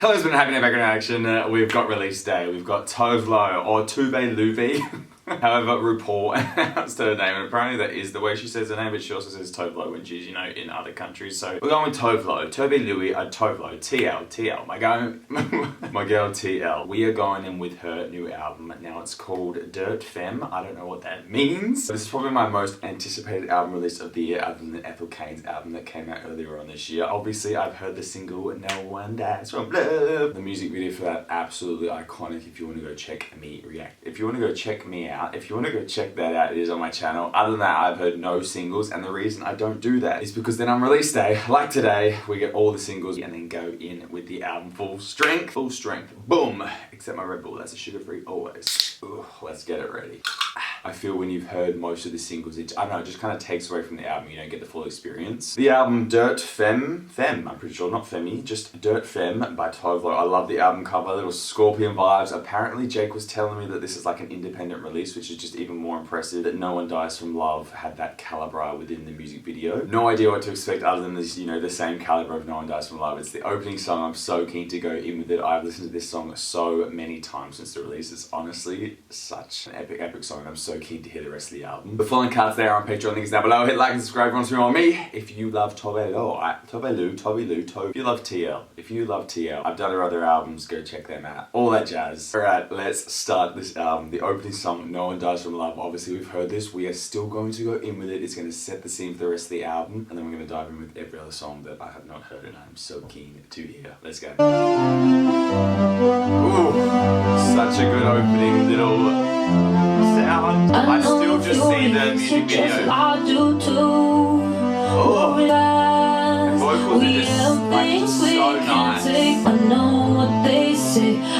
Hello, it's been having a background action. We've got release day. We've got Tove or Tove. However, RuPaul announced her name, and apparently that is the way she says her name, but she also says Tove when she's, you know, in other countries. So we're going with Tove, Tove, TL, my girl TL. We are going in with her new album. Now it's called Femme. I don't know what that means. This is probably my most anticipated album release of the year, other than Ethel Cain's album that came out earlier on this year. Obviously, I've heard the single No One Dies From Love. The music video for that, absolutely iconic. If you want to go check me react, if you want to go check me out, if you want to go check that out, it is on my channel. Other than that, I've heard no singles, and the reason I don't do that is because then on release day, like today, we get all the singles and then go in with the album full strength, boom. Except my Red Bull, that's a sugar-free always. Ooh, let's get it ready. I feel when you've heard most of the singles, I don't know, it just kind of takes away from the album. You don't get the full experience. The album Femme, I'm pretty sure, not Femme, just Femme by Tove. I love the album cover, little scorpion vibes. Apparently Jake was telling me that this is like an independent release, which is just even more impressive, that No One Dies From Love had that caliber within the music video. No idea what to expect other than this, you know, the same caliber of No One Dies From Love. It's the opening song. I'm so keen to go in with it. I've listened to this song so many times since the release. It's honestly such an epic song, and I'm so keen to hear the rest of the album. The following cards there on Patreon, links down below. Hit like and subscribe if you want to see more on me. If you love Tove, if you love TL, I've done her other albums, go check them out. All that jazz. Alright, let's start this album. The opening song, No One Dies From Love. Obviously we've heard this, we are still going to go in with it. It's going to set the scene for the rest of the album, and then we're going to dive in with every other song that I have not heard, and I'm so keen to hear. Let's go. Ooh, such a good opening little sound. I still just see the music video. Oh, the vocals are just like so nice.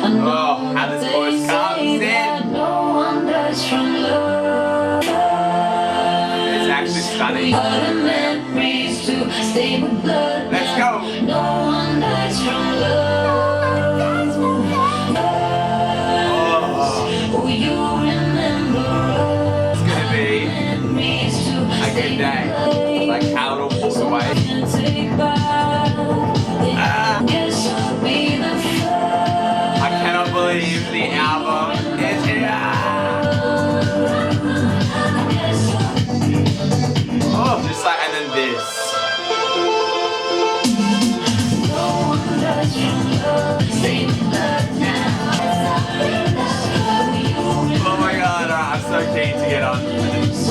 Oh, how this voice comes in. It's actually stunning. Let's go. Good day. Like how it all pulls away. I cannot believe the album is here. Oh, just like, and then this. Oh my god, I'm so keen to get on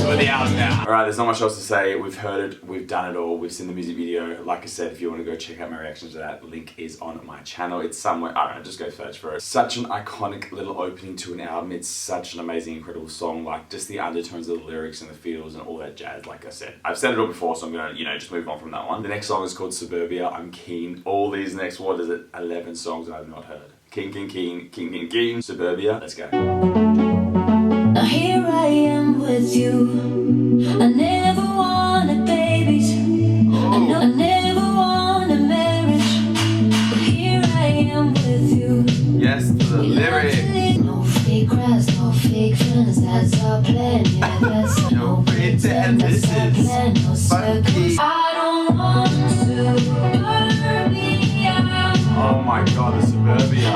with the album now. Alright, there's not much else to say. We've heard it, we've done it all, we've seen the music video. Like I said, if you want to go check out my reactions to that, link is on my channel. It's somewhere, I don't know, just go search for it. Such an iconic little opening to an album. It's such an amazing, incredible song. Like, just the undertones of the lyrics and the feels and all that jazz, like I said. I've said it all before, so I'm gonna, you know, just move on from that one. The next song is called Suburbia. I'm keen. All these next, 11 songs I've not heard. Keen. Suburbia. Let's go. Now here I am with you. I never wanted babies. I never wanted marriage. But here I am with you. Yes, to the lyrics. No fake cries, no fake friends. That's our plan. Yeah, that's no pretend. This is funky. I don't want Suburbia. Oh my god, the Suburbia.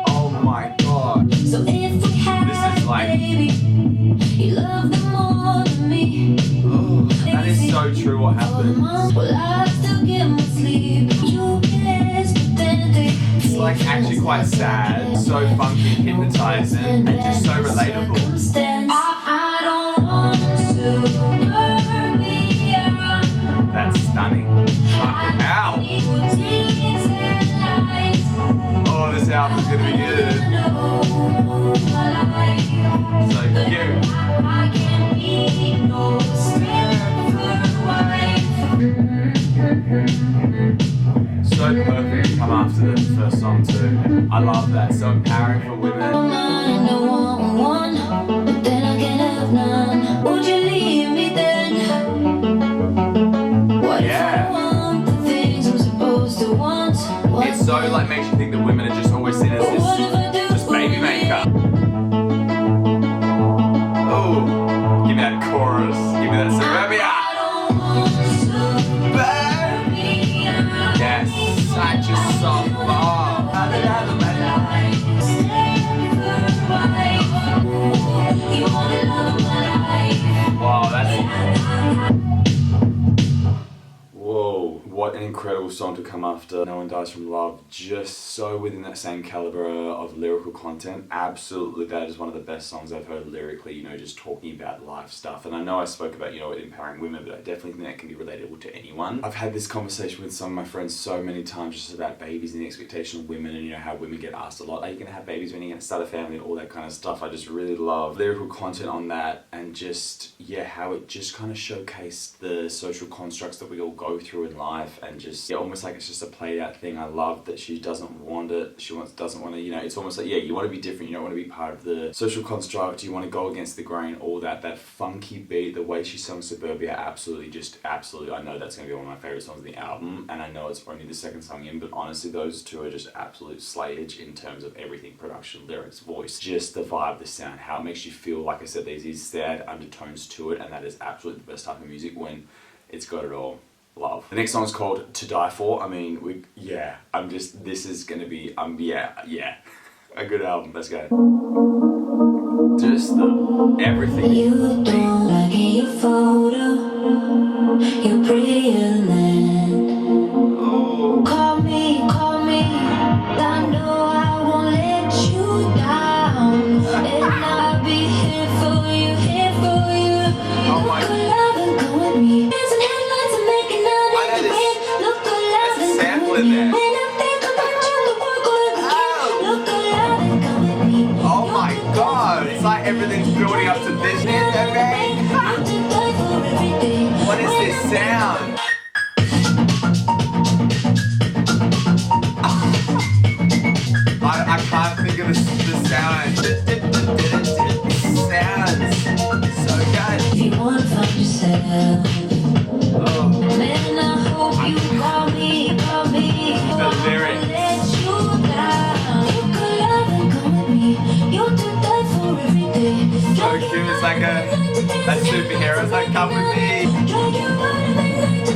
Oh my god. So if we had this is like, baby, you love them more than me. Oh, that is so true what happens. Well, I still get my sleep. You guess, but then it's like actually quite sad, so funky, hypnotizing, and just so relatable. I don't want Suburbia. That's stunning. Ow! Oh, this album's gonna be good. So cute. So perfect to come after the first song too. I love that. So empowering for women. But then I can't have none. Would you leave me then? What if I want the things I'm supposed to want? It's so like makes you think that women are just always seen as this just baby maker. Oh. incredible song to come after No One Dies From Love. Just so within that same caliber of lyrical content. Absolutely, that is one of the best songs I've heard lyrically, you know, just talking about life stuff. And I know I spoke about, you know, empowering women, but I definitely think that can be relatable to anyone. I've had this conversation with some of my friends so many times just about babies and the expectation of women, and you know how women get asked a lot, are you going to have babies when you're going to start a family, and all that kind of stuff. I just really love lyrical content on that, and just, yeah, how it just kind of showcased the social constructs that we all go through in life, and just, yeah, almost like it's just a played out thing. I love that she doesn't want it, doesn't want to, you know, it's almost like, yeah, you want to be different, you don't want to be part of the social construct, you want to go against the grain, all that funky beat, the way she sung Suburbia, absolutely, I know that's going to be one of my favourite songs on the album, and I know it's only the second song in, but honestly, those two are just absolute slayage in terms of everything: production, lyrics, voice, just the vibe, the sound, how it makes you feel. Like I said, there's these sad undertones to it, and that is absolutely the best type of music when it's got it all. Love. The next song is called To Die For. I mean, this is going to be, a good album. Let's go. Just everything. You don't like your photo, you're prettier than. Oh. Call me, I know I won't let you down, and I'll be here for you. Oh my God. Love and go with me. There's some headlights and making out in the rain. Look alive and sample go in with me. there. When I think about you, the world goes again. Look alive and go with me. Oh my God, it's like everything's building up to this. What is this sound? I can't think of the sound. Sounds so good. If you wanna find yourself, Oh. man, I hope you call me. The lyrics. Let you down. You could love and come with me. You'll do that for every day. So cute, it's like a superhero. It's like, come with me.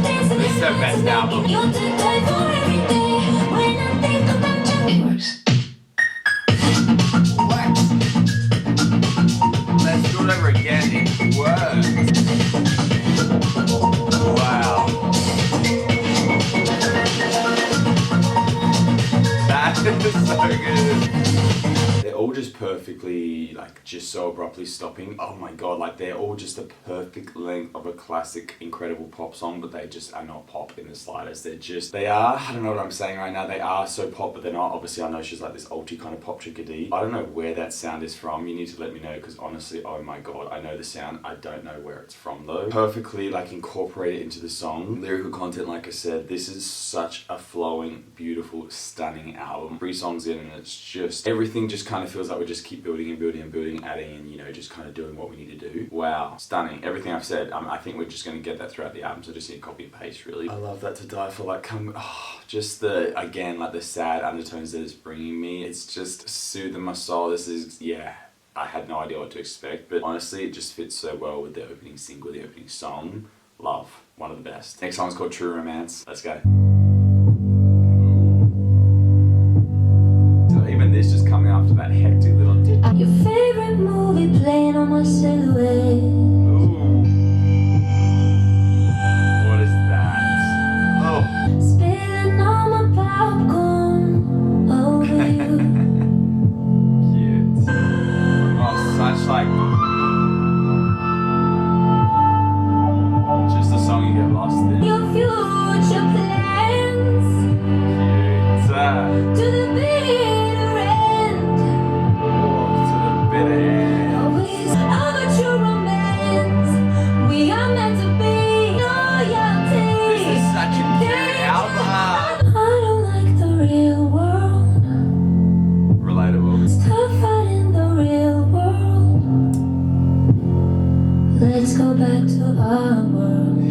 This is her best album. You'll do that for every day. When I think about you, it works. What? Let's do it over again. It works. Wow. That is so good. They're all just perfectly, like, just so abruptly stopping. Oh my God, like, they're all just the perfect length of a classic, incredible pop song, but they just are not pop in the slightest. They are, I don't know what I'm saying right now, they are so pop, but they're not. Obviously, I know she's like this ulti kind of pop chickadee. I don't know where that sound is from. You need to let me know, because honestly, oh my God, I know the sound. I don't know where it's from though. Perfectly, like, incorporate it into the song. Lyrical content, like I said, this is such a flowing, beautiful, stunning album. 3 songs in, and it's just, everything just kind of feels like we just keep building and building and building, adding, and, you know, just kind of doing what we need to do. Wow, stunning. Everything I've said, I think we're just going to get that throughout the album, so just need to copy and paste, really. I love that To Die For, like, just the, again, like the sad undertones that it's bringing me. It's just soothing my soul. This is, yeah, I had no idea what to expect, but honestly, it just fits so well with the opening single, the opening song. Love, one of the best. Next song is called True Romance. Let's go. Even this just coming after that hectic little Your favorite movie playing on my silhouette. Ooh. What is that? Oh. Spilling all my popcorn over you. Cute. Oh, such like just a song you get lost in. Your future plans. Cute. To the bitter end. Oh, to the bitter end. Always of a true romance. We are meant to be loyalty. This is such a cute album. I don't like the real world. Relatable. It's tough out in the real world. Let's go back to our world.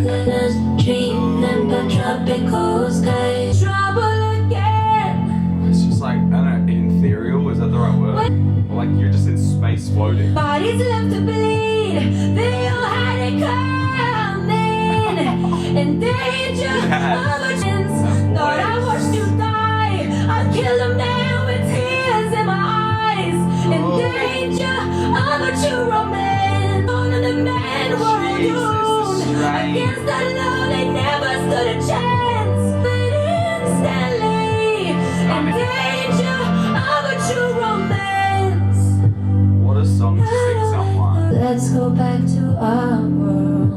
Let us dream about tropical skies. Trouble again. It's just like, I don't know, ethereal, is that the right word? Or like you're just in space floating. Bodies left to bleed. They all had it coming. In danger of a chance. Thought I watched you die. I killed a man with tears in my eyes. In danger of a true romance. On the man world Jesus, doomed. this is strange. Against the love they never stood a chance. Let's go back to our world.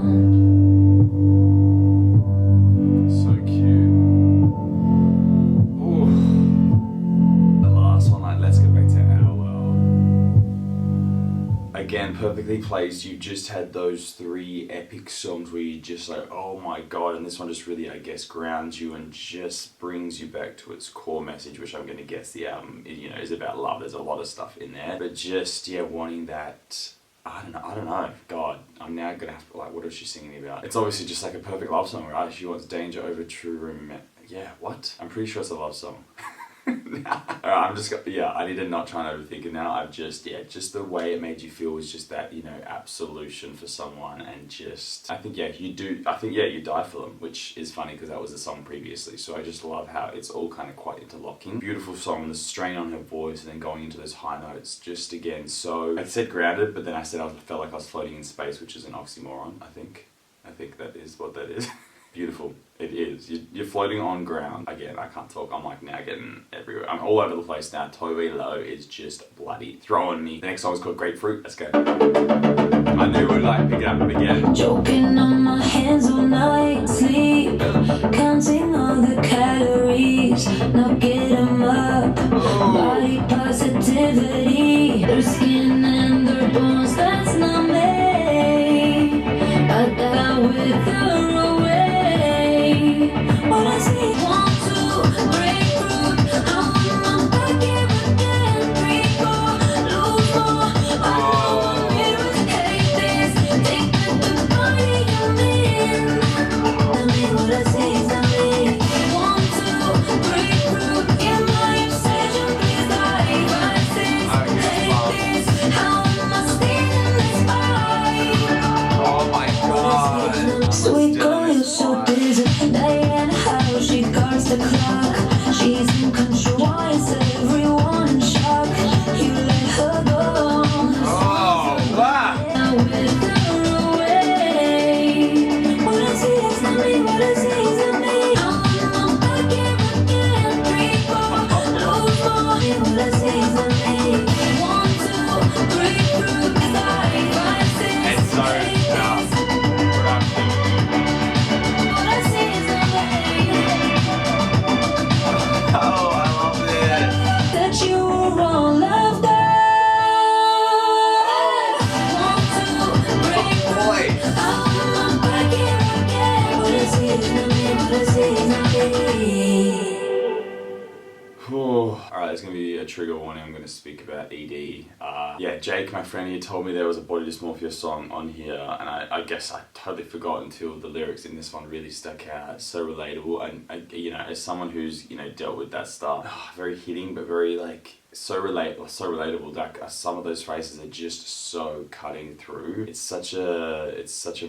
So cute. Ooh. The last one, like, let's go back to our world. Again, perfectly placed. You just had those three epic songs where you just like, oh my god, and this one just really, I guess, grounds you and just brings you back to its core message, which I'm gonna guess the album, you know, is about love. There's a lot of stuff in there, but just, yeah, wanting that. I don't know. God, I'm now gonna have to, like, what is she singing about? It's obviously just like a perfect love song, right? She wants danger over true yeah, what? I'm pretty sure it's a love song. Alright, I need to not try and overthink it now. I've just the way it made you feel was just that, you know, absolution for someone, and just, I think you die for them, which is funny because that was the song previously, so I just love how it's all kind of quite interlocking. Beautiful song, the strain on her voice and then going into those high notes, just again, so, I said grounded, but then I said I felt like I was floating in space, which is an oxymoron, I think that is what that is. Beautiful. It is. You're floating on ground. Again, I can't talk. I'm like now getting everywhere. I'm all over the place now. Tove Lo is just bloody throwing me. The next song is called Grapefruit. Let's go. I knew we'd like pick it up again. Joking on my hands all night, sleep, counting all the calories, not get 'em up. Body positivity, their skin and their bones, that's not me. I die with her away. What I see, 1, 2, grapefruit. I'm back here again. 3, 4, lose more. I know mirrors hate this. Take back the body I'm in. Tell me what I see, tell me. 1, 2, grapefruit. In my obsession, please die. 5, 6, hate this. How am I standing this fight? Oh my god. Sweet girl, you're so busy. Diana, how she guards the clock. She's in control. Why is everyone in shock? You let her go. Oh, wow. Now with her away. What I see is not me. What I see is not me. I'm back here again. 3, 4, lose more. What I see is not me. 1, 2, grapefruit. 5, 6, It's so tough. what I see is not me. Oh, I love this. That you were all loved up. 1, 2, Boy. I'm back here again. What I see is not me. What I see is not me. Alright, there's going to be a trigger warning. I'm going to speak about ED. Yeah, Jake, my friend, he told me there was a body dysmorphia song on here, and I guess I totally forgot until the lyrics in this one really stuck out. It's so relatable, and you know, as someone who's, you know, dealt with that stuff, very hitting, but very like so relatable. Like some of those phrases are just so cutting through. It's such a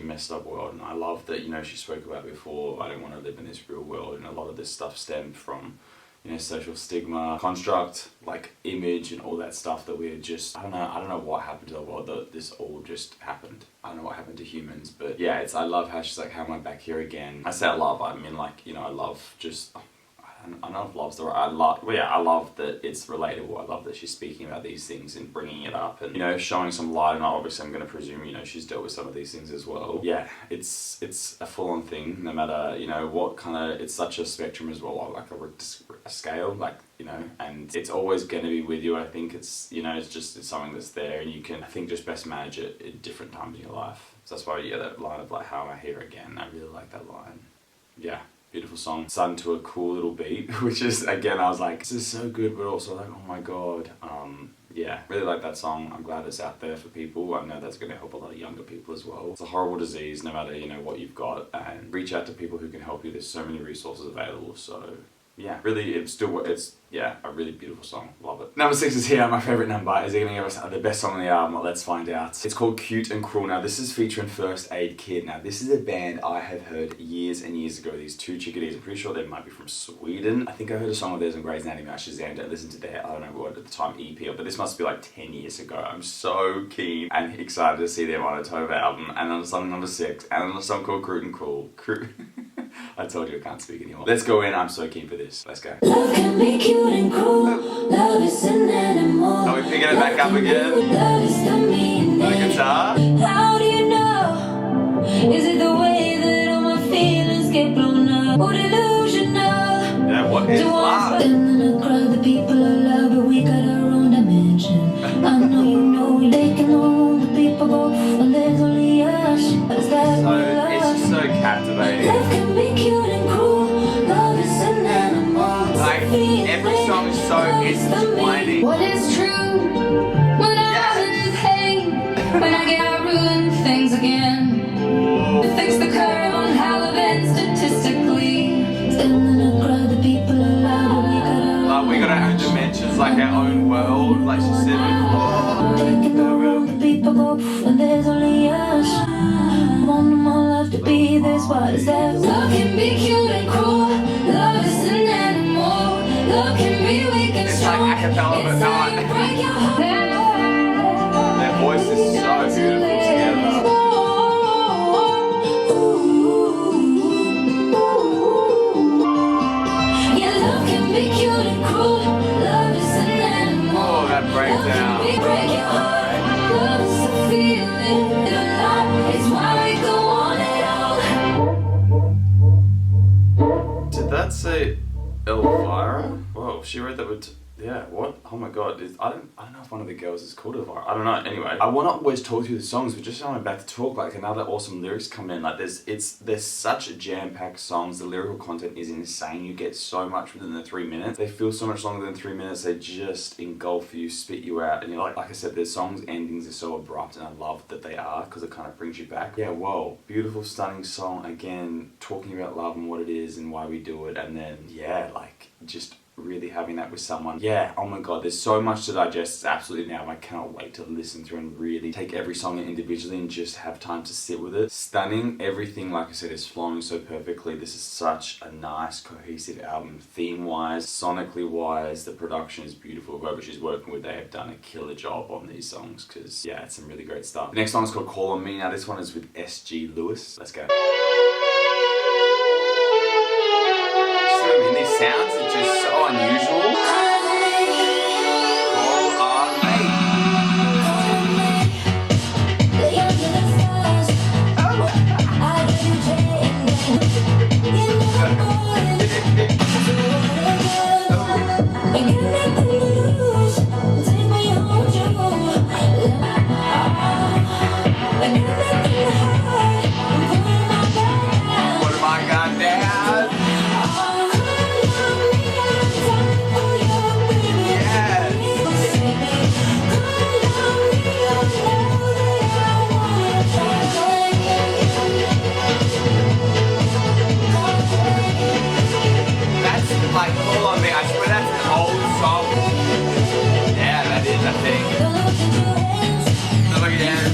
messed up world, and I love that, you know, she spoke about before, I don't want to live in this real world, and a lot of this stuff stemmed from, you know, social stigma, construct, like image and all that stuff that we're just, I don't know what happened to the world that this all just happened. I don't know what happened to humans, but yeah, I love how she's like, how am I back here again? I say I love, I mean, like, you know, I love just, I don't know if love's the right, I love that it's relatable. I love that she's speaking about these things and bringing it up and, you know, showing some light, and obviously I'm going to presume, you know, she's dealt with some of these things as well. Yeah, it's a full-on thing, no matter, you know, what kind of, it's such a spectrum as well, like a scale, like, you know, and it's always going to be with you. I think it's, you know, it's something that's there, and you can, I think, just best manage it at different times in your life. So that's why, yeah, that line of like, how am I here again? I really like that line. Yeah. Beautiful song, sung to a cool little beat, which is, again, I was like, this is so good, but also like, oh my god. Yeah, really like that song. I'm glad it's out there for people. I know that's going to help a lot of younger people as well. It's a horrible disease, no matter, you know, what you've got, and reach out to people who can help you. There's so many resources available, so yeah, really, it's yeah, a really beautiful song. Love it. Number 6 is here. My favorite number. Is it going to give us the best song on the album? Let's find out. It's called Cute and Cruel. Now, this is featuring First Aid Kid. Now, this is a band I have heard years and years ago. These two chickadees. I'm pretty sure they might be from Sweden. I think I heard a song of theirs on Grey's Anatomy. I shazammed it. I listened to their, I don't know what at the time, EP, but this must be like 10 years ago. I'm so keen and excited to see them on a Tove album. And on song number 6, and on a song called Cute and Cruel. I told you I can't speak anymore. Let's go in. I'm so keen for this. Let's go. Love can be cute and cruel. Love is an animal. Are we picking it back up again? Love is the meaning. The guitar? How do you know? Is it the way that all my feelings get blown up? Or delusional? Yeah, what is love? And then I cry the people I love, but we got our own dimension. I know you know they can all the people go, and there's only us. Is that So, love? it's just so captivating. Love can be cute and cruel. Love is an animal. Like, every song is so intertwining. What is true when I'm in pain? When I get ruined things again. Fix the curve on how I've been statistically. And then I cry the people aloud. Like, we got our own dimensions, like our own world, like she said before. Taking all the people go, and there's only us. Want my life to be this. What is that? Love can be cute and cruel. Love is an animal. Love can be weak and It's strong. like a cappella, but It's not. how you break your heart. Their voice is so beautiful together. Yeah, love can be cute and cruel. Love is an animal. Oh, that breakdown. Love can break your heart. Love is a feeling. It's why we go on and on. Did that say Elvira? Whoa, she wrote that with... Yeah, what? Oh my god. I don't know if one of the girls is called Elvira. I don't know. Anyway, I want to always talk through the songs, but just when I'm about to talk, like another awesome lyrics come in. Like there's such jam-packed songs. The lyrical content is insane. You get so much within the 3 minutes. They feel so much longer than 3 minutes. They just engulf you, spit you out, and you're like I said, the songs' endings are so abrupt, and I love that they are because it kind of brings you back. Yeah, whoa, beautiful, stunning song. Again, talking about love and what it is and why we do it, and then yeah, like just really having that with someone. Yeah, oh my god, there's so much to digest. It's absolutely now. I cannot wait to listen through and really take every song individually and just have time to sit with it. Stunning. Everything, like I said, is flowing so perfectly. This is such a nice, cohesive album. Theme-wise, sonically wise, the production is beautiful. Whoever she's working with, they have done a killer job on these songs because, yeah, it's some really great stuff. The next song is called Call On Me. Now, this one is with S.G. Lewis. Let's go. These sounds are just so unusual. Call on me. What have I got now? Like, Call On Me, I swear that's an old song. Yeah, that is, I think. Look again.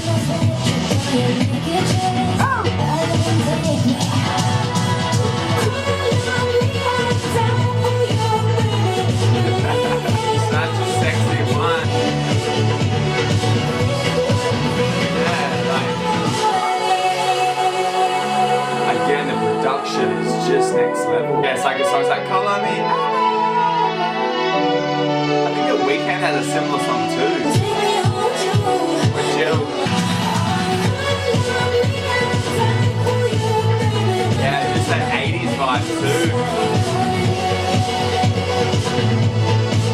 Such a sexy one. Yeah, like... Again, the production is just next level. Yeah, it's like a song's like, Call On Me. I think The Weeknd has a similar song too. With Jill. Yeah, just that 80s vibe too.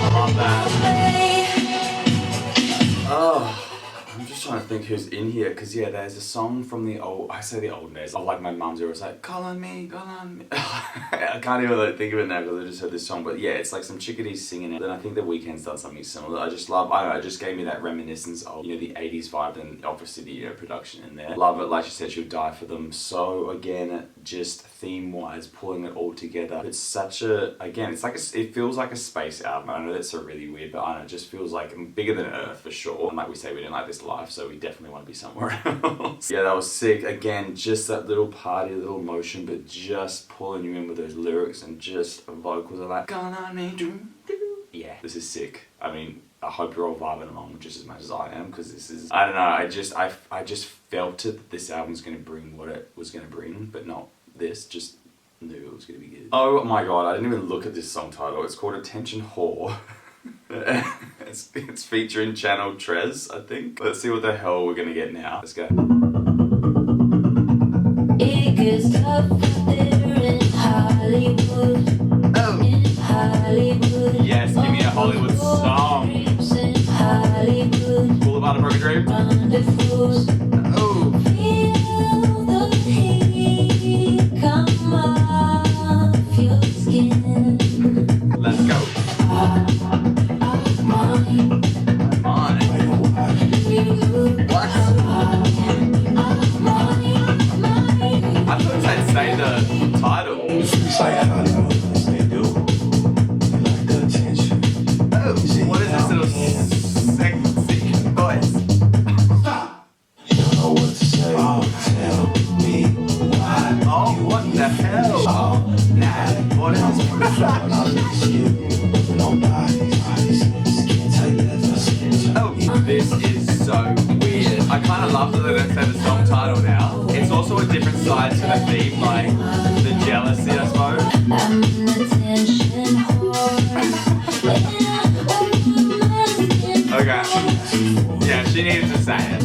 I love that. Oh. I'm just trying to think who's in here, because yeah, there's a song from the old, I say the olden days, of like my mum's era. It's like, call on me, call on me. I can't even like, think of it now because I just heard this song, but yeah, it's like some chickadees singing it. Then I think The Weeknd's done something similar. I just love, I don't know, it just gave me that reminiscence of, you know, the 80s vibe and obviously the, you know, production in there. Love it, like she said, she'll die for them. So again, just theme-wise, pulling it all together. It's such a, again, it's like, it feels like a space album. I know that's so really weird, but I don't know, it just feels like bigger than Earth for sure. And like we say, we didn't like this life, so we definitely want to be somewhere else. Yeah, that was sick. Again, just that little party, little motion, but just pulling you in with those lyrics and just vocals are like, gonna need you. Yeah, this is sick. I mean, I hope you're all vibing along just as much as I am, because this is, I don't know, I just felt it that this album's going to bring what it was going to bring, but not this, just Knew it was gonna be good. Oh my god, I didn't even look at this song title. It's called Attention Whore. it's featuring Channel Trez, I think. Let's see what the hell we're gonna get now. Let's go. It gets tough there in Hollywood. Oh. In Hollywood. Yes, give me a Hollywood song. In Hollywood. Boulevard of Broken Dreams. Rendezvous. Oh. Feel the heat come off your skin. Let's go. Mine. Mine. What? I thought I'd say the title. It's like Hollywood, they do. They like the attention. Oh, what is this little sexy voice? You don't know what to say. Tell me why. Oh, what the hell? Oh, nah, what is this? Oh, this is so weird. I kind of love that they don't say the song title now. It's also a different side to the theme, like the jealousy, I suppose. I'm an attention whore. Okay. Yeah, she needed to say it.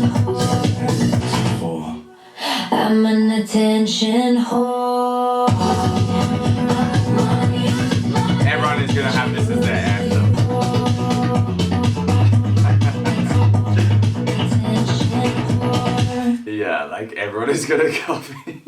I'm an attention whore. Everyone is gonna have this as their anthem. Yeah, like everyone is gonna copy.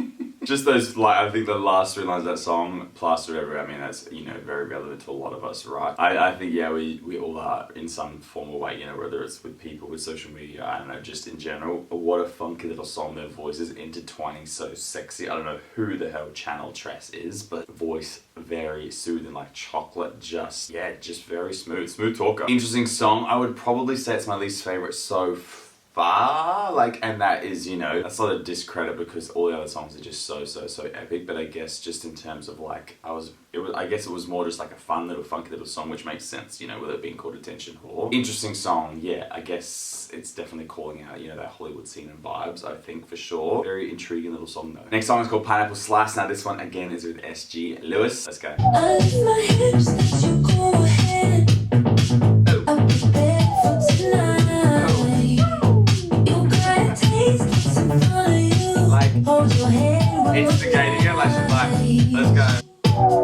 Just those, like, I think the last three lines of that song, plastered everywhere. I mean, that's, you know, very relevant to a lot of us, right? I think, yeah, we all are in some form or way, you know, whether it's with people, with social media, I don't know, just in general. What a funky little song, their voices intertwining so sexy. I don't know who the hell Channel Tress is, but voice very soothing, like chocolate, just very smooth. Smooth talker. Interesting song. I would probably say it's my least favorite so far. Like, and that is, you know, that's not a discredit because all the other songs are just so epic, but I guess just in terms of like, I guess it was more just like a fun little funky little song, which makes sense, you know, with it being called Attention Whore. Interesting song, yeah, I guess it's definitely calling out, you know, that Hollywood scene and vibes, I think, for sure. Very intriguing little song though. Next song is called Pineapple Slice. Now this one again is with SG Lewis. Let's go. I lift my hips, let you go ahead. Oh. I'm prepared for tonight. You got a taste that's in front of you. Like, hold your head. instigating it, like she's like, let's go.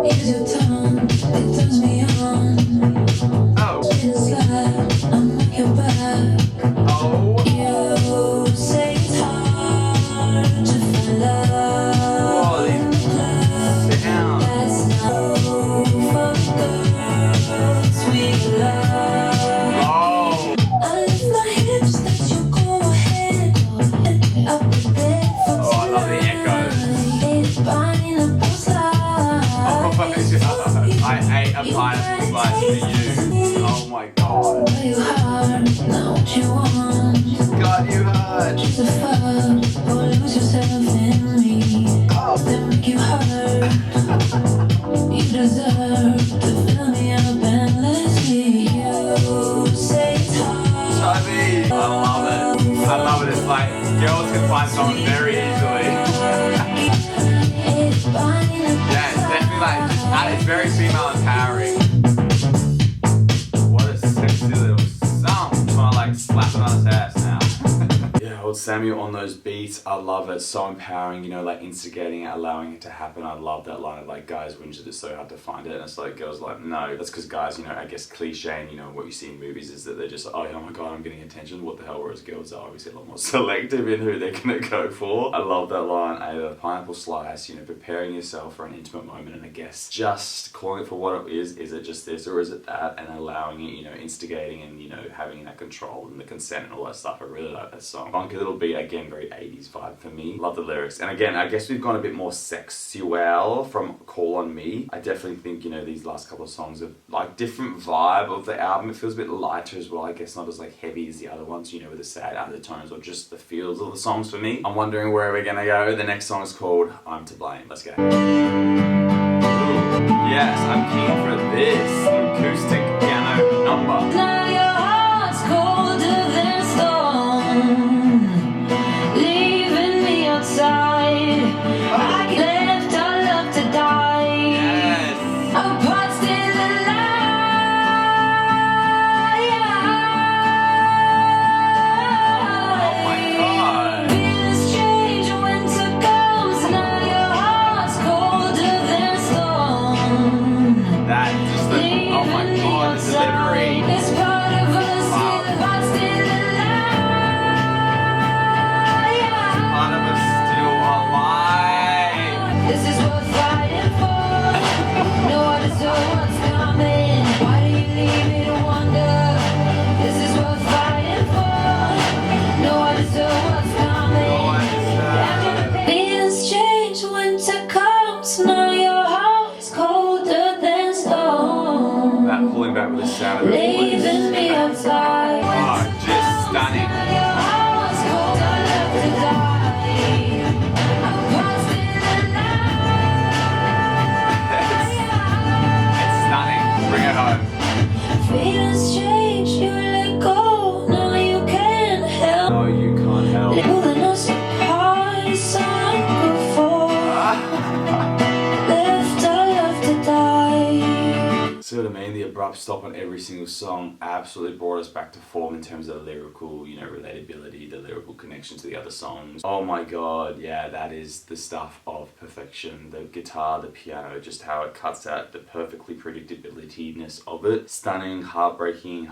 Here's your tongue, it turns me on. Oh. It's like I'm on your back. Oh. You say it's hard to find love. Oh, these sounds. That's no for girls we love. Oh. I lift my hips, let you go ahead. I'll be there for Oh, I love the echoes. it's pineapple slice. I ate a pineapple slice for you. Oh my god. You hard, know what you want. God, you hurt. Just a fuck, or lose yourself in me. Then make you hurt. You deserve to fill me up endlessly. You say it's hard. Tove, I love it. I love it. It's like girls can find someone very easily. It's pineapple Yeah, it's definitely like it's very female empowering. What a sexy little song. Just wanna like slap it on his ass now. Yeah, old Samuel on those beats. I love it. So empowering, you know, like instigating it, allowing it to happen. I love that line of like, guys whinge that it's so hard to find it. And it's like, girls like, no. That's because guys, you know, I guess cliche and, you know, what you see in movies is that they're just like, oh my god, I'm getting attention. What the hell? Whereas girls are obviously a lot more selective in who they're going to go for. I love that line. A pineapple slice, you know, preparing yourself for an intimate moment. And I guess just calling it for what it is it just this or is it that? And allowing it, you know, instigating and, you know, having that control and the consent and all that stuff. I really like that song. Funky little beat, again, very 80s vibe for me. Love the lyrics. And again, I guess we've gone a bit more sexual from Call on Me. I definitely think, you know, these last couple of songs are like different vibe of the album. It feels a bit lighter as well. I guess not as like heavy as the other ones, you know, with the sad undertones or just the feels of the songs for me. I'm wondering where we're gonna go. The next song is called I'm to Blame. Let's go. Ooh, yes, I'm keen for this. Acoustic piano number. Now your heart's colder than stone, leaving me outside. I left our love to die. sound of her voice. leaving me outside. Oh, just stunning. Your house cold, I left to die. I'm lost in the night. It's stunning. Bring it home. Feelings change, you let go. Now you can't help. No, you can't help. Pulling us apart, it's uncomfortable. Left, I left to die. See what I mean? The abrupt stop on every single song absolutely brought us back to form in terms of the lyrical, relatability, the lyrical connection to the other songs. Oh my god, yeah, that is the stuff of perfection. The guitar, the piano, just how it cuts out the perfectly predictability-ness of it. Stunning, heartbreaking,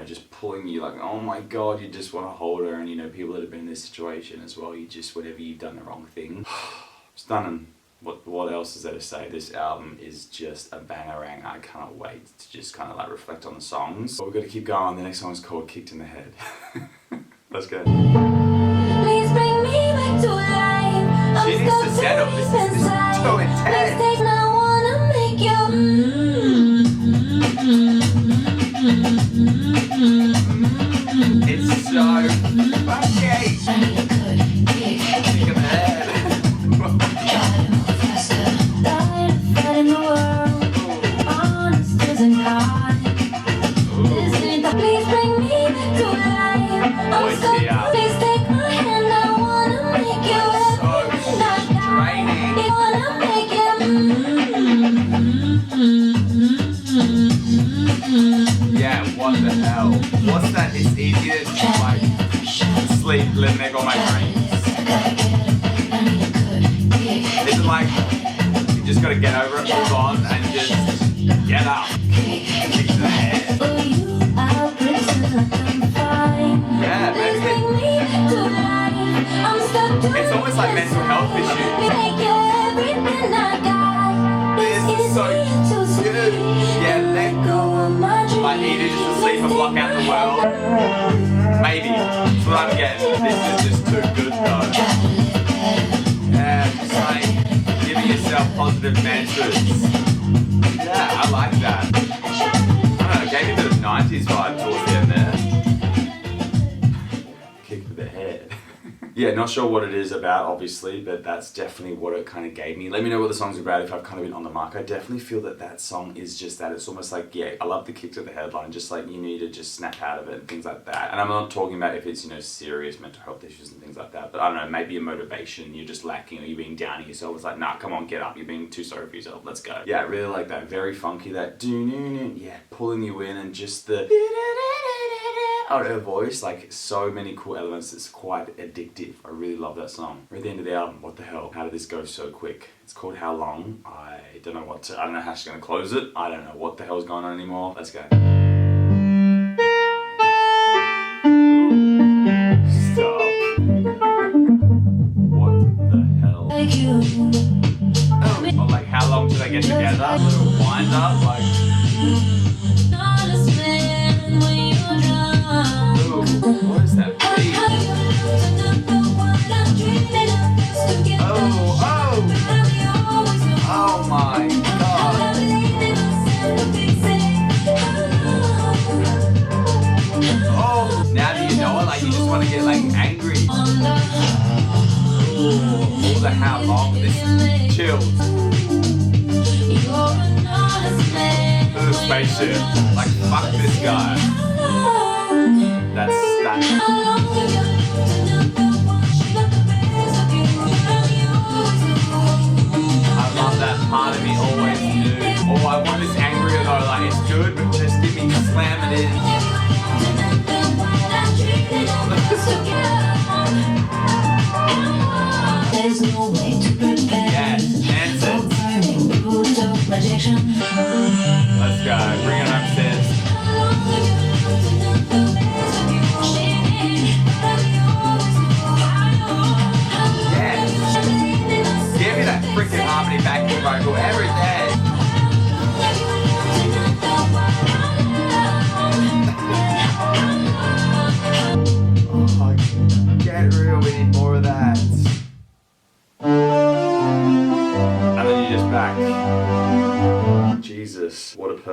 just pulling you like, oh my god, you just want to hold her. And people that have been in this situation as well, you just, whenever you've done the wrong thing. Stunning. What else is there to say? This album is just a bangerang. I can't wait to just kind of like reflect on the songs. But we've got to keep going. The next song is called Kicked in the Head. Let's go. Please bring me back to life. She needs to settle. This is too intense. I wanna make you. It's so funky. I need a good kick. Kick in the head. Tired of fighting the world. Honest isn't kind. This ain't the please bring me back to life. I'm Boy, stuck. Tia. Please take my hand. I wanna make you happy. So Not draining. I wanna make you. Yeah, what the hell? What's that? It's easier to like sleep, let me go my dreams. Is it like you just gotta get over it, move on, and just get up? Kick to the head. Yeah, maybe it's almost like mental health issues. This is so good. Yeah, let go. Like either just sleep and block out the world. Maybe. That's what I'm getting. This is just too good though. Yeah, just like giving yourself positive mantras. Yeah, I like that. I don't know, it gave me a bit of 90s vibe towards the end there. Kick to the head. Yeah, not sure what it is about, obviously, but that's definitely what it kind of gave me. Let me know what the song's about if I've kind of been on the mark. I definitely feel that song is just that. It's almost like, yeah, I love the kick to the headline, just like you need to just snap out of it and things like that. And I'm not talking about if it's, serious mental health issues and things like that, but I don't know, maybe a motivation, you're just lacking or you're being down on yourself. It's like, nah, come on, get up. You're being too sorry for yourself. Let's go. Yeah, I really like that. Very funky, that yeah, pulling you in and just the out her voice, like so many cool elements. It's quite addictive. I really love that song. We're at the end of the album. What the hell? How did this go so quick? It's called How Long. I don't know how she's gonna close it. I don't know what the hell's going on anymore. Let's go. Stop. What the hell? Oh, like how long do they get together? A little wind up, like. Ooh, what is that beat? Oh my god. Oh, now that you know it, like you just want to get like angry. Ooh, all the how long, this chills. Look at the spaceship. Like fuck this guy. That's stunning. I love that part of me always knew. Oh, I want this angrier though, like it's good, but just give me slam it in. There's no way to prepare. Yes, dance it. Let's go, bring it upstairs. Yes. Give me that freaking harmony backing vocal every day. Oh, get real, we need more of that.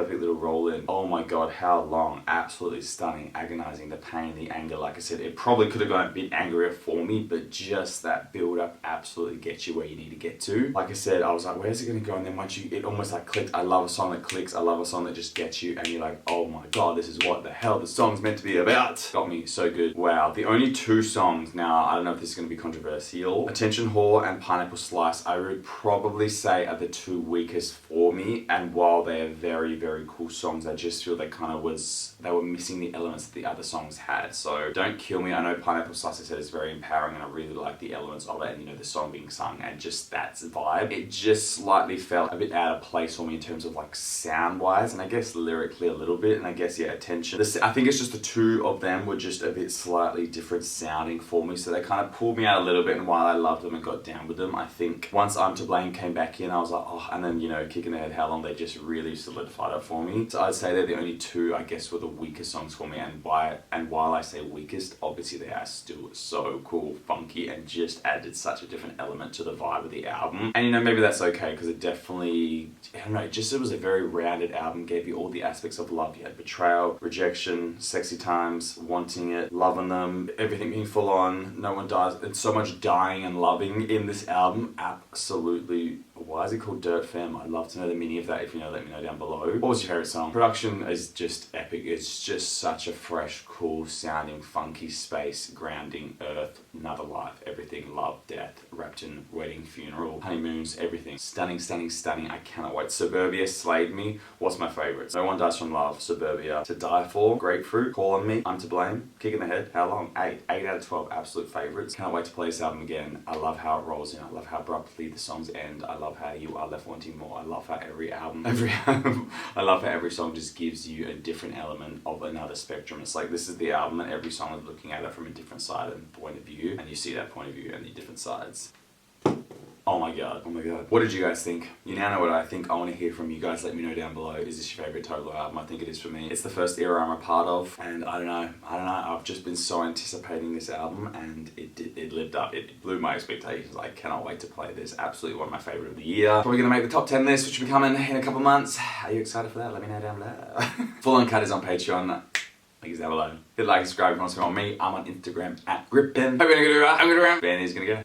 perfect little roll in. Oh my god, how long. Absolutely stunning, agonizing, the pain, the anger. Like I said, it probably could have gone a bit angrier for me, but just that build up absolutely gets you where you need to get to. Like I said, I was like, where's it gonna go? And then once it almost like clicked. I love a song that clicks. I love a song that just gets you and you're like, oh my god, this is what the hell the song's meant to be about. Got me so good. Wow. The only two songs, now I don't know if this is gonna be controversial. Attention Whore and Pineapple Slice, I would probably say are the two weakest for me. And while they're very, very cool songs, I just feel they were missing the elements that the other songs had. So don't kill me. I know Pineapple Slice, I said, is very empowering and I really like the elements of it and, you know, the song being sung and just that vibe. It just slightly felt a bit out of place for me in terms of like sound wise and I guess lyrically a little bit, and I guess, yeah, Attention. I think it's just the two of them were just a bit slightly different sounding for me, so they kind of pulled me out a little bit. And while I loved them and got down with them, I think once I'm to Blame came back in, I was like, oh, and then, you know, Kicking the Head How Long, they just really solidified it for me. So I'd say they're the only two, I guess, were the weakest songs for me. And while I say weakest, obviously they are still so cool, funky, and just added such a different element to the vibe of the album. And you know, maybe that's okay, because it definitely, I don't know, it was a very rounded album, gave you all the aspects of love. You had betrayal, rejection, sexy times, wanting it, loving them, everything being full on, no one dies, and so much dying and loving in this album. Absolutely. Why is it called Dirt Femme? I'd love to know the meaning of that. If you know, let me know down below. What was your favourite song? Production is just epic. It's just such a fresh, cool sounding, funky space, grounding, earth, another life, everything, love, death, wrapped in wedding, funeral, honeymoons, everything. Stunning, stunning, stunning. I cannot wait. Suburbia slayed me. What's my favourites? No One Dies From Love, Suburbia, To Die For, Grapefruit, Call On Me, I'm To Blame, Kicking the Head, How Long? 8 out of 12 absolute favourites. Can't wait to play this album again. I love how it rolls in. I love how abruptly the songs end. I love how you are left wanting more. I love how I love how every song just gives you a different element of another spectrum. It's like this is the album and every song is looking at it from a different side and point of view, and you see that point of view and the different sides. Oh my god, oh my god. What did you guys think? You now know what I think. I want to hear from you guys. Let me know down below. Is this your favourite Tove album? I think it is for me. It's the first era I'm a part of, and I don't know. I've just been so anticipating this album, and it lived up. It blew my expectations. I cannot wait to play this. Absolutely one of my favourite of the year. Probably going to make the top 10 list, which will be coming in a couple months. Are you excited for that? Let me know down below. Full Uncut is on Patreon. Links down below. Hit like and subscribe if you want to see more on me. I'm on Instagram at Gripben. Hope you're gonna go. I'm gonna go. Ben is gonna go.